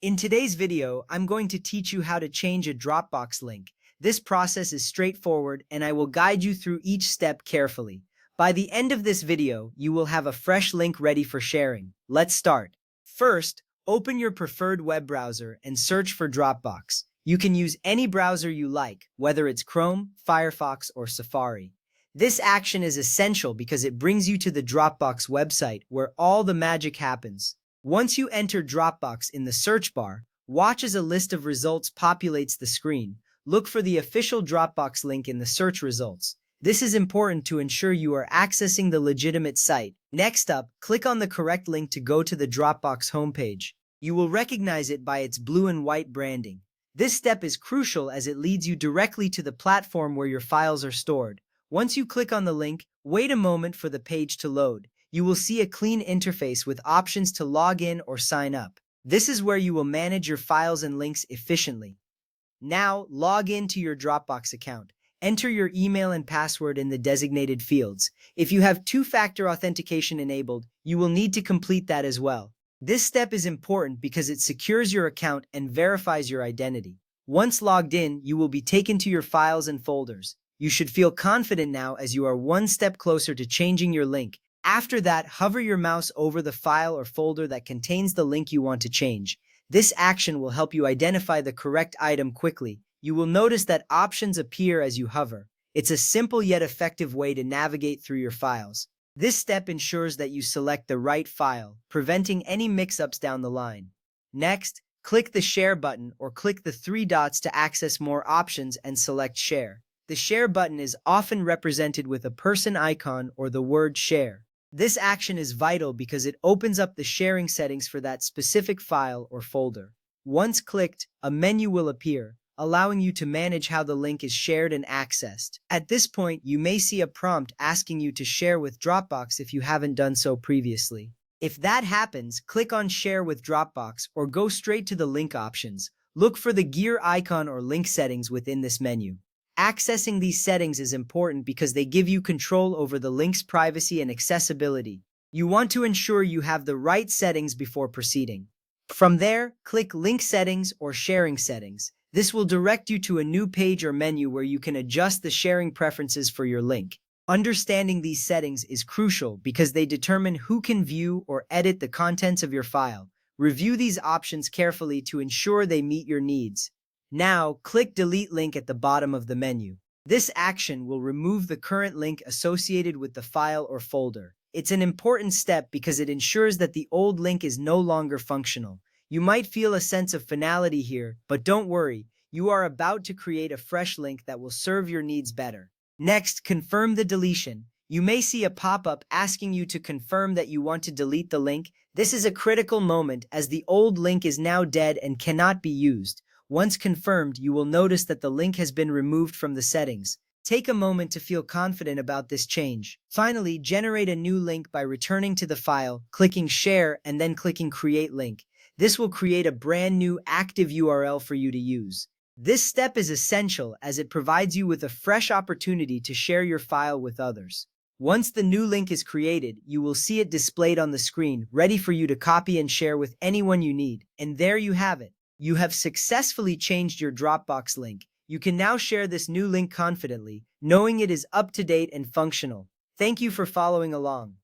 In today's video, I'm going to teach you how to change a Dropbox link. This process is straightforward and I will guide you through each step carefully. By the end of this video, you will have a fresh link ready for sharing. Let's start. First, open your preferred web browser and search for Dropbox. You can use any browser you like, whether it's Chrome, Firefox, or Safari. This action is essential because it brings you to the Dropbox website where all the magic happens. Once you enter Dropbox in the search bar, watch as a list of results populates the screen. Look for the official Dropbox link in the search results. This is important to ensure you are accessing the legitimate site. Next up, click on the correct link to go to the Dropbox homepage. You will recognize it by its blue and white branding. This step is crucial as it leads you directly to the platform where your files are stored. Once you click on the link, wait a moment for the page to load. You will see a clean interface with options to log in or sign up. This is where you will manage your files and links efficiently. Now, log in to your Dropbox account. Enter your email and password in the designated fields. If you have two-factor authentication enabled, you will need to complete that as well. This step is important because it secures your account and verifies your identity. Once logged in, you will be taken to your files and folders. You should feel confident now as you are one step closer to changing your link. After that, hover your mouse over the file or folder that contains the link you want to change. This action will help you identify the correct item quickly. You will notice that options appear as you hover. It's a simple yet effective way to navigate through your files. This step ensures that you select the right file, preventing any mix-ups down the line. Next, click the Share button or click the three dots to access more options and select Share. The Share button is often represented with a person icon or the word Share. This action is vital because it opens up the sharing settings for that specific file or folder. Once clicked, a menu will appear, allowing you to manage how the link is shared and accessed. At this point, you may see a prompt asking you to share with Dropbox if you haven't done so previously. If that happens, click on Share with Dropbox or go straight to the link options. Look for the gear icon or link settings within this menu. Accessing these settings is important because they give you control over the link's privacy and accessibility. You want to ensure you have the right settings before proceeding. From there, click Link Settings or Sharing Settings. This will direct you to a new page or menu where you can adjust the sharing preferences for your link. Understanding these settings is crucial because they determine who can view or edit the contents of your file. Review these options carefully to ensure they meet your needs. Now, click Delete Link at the bottom of the menu. This action will remove the current link associated with the file or folder. It's an important step because it ensures that the old link is no longer functional. You might feel a sense of finality here, but don't worry, you are about to create a fresh link that will serve your needs better. Next, confirm the deletion. You may see a pop-up asking you to confirm that you want to delete the link. This is a critical moment as the old link is now dead and cannot be used. Once confirmed, you will notice that the link has been removed from the settings. Take a moment to feel confident about this change. Finally, generate a new link by returning to the file, clicking Share, and then clicking Create Link. This will create a brand new active URL for you to use. This step is essential as it provides you with a fresh opportunity to share your file with others. Once the new link is created, you will see it displayed on the screen, ready for you to copy and share with anyone you need. And there you have it. You have successfully changed your Dropbox link. You can now share this new link confidently, knowing it is up to date and functional. Thank you for following along.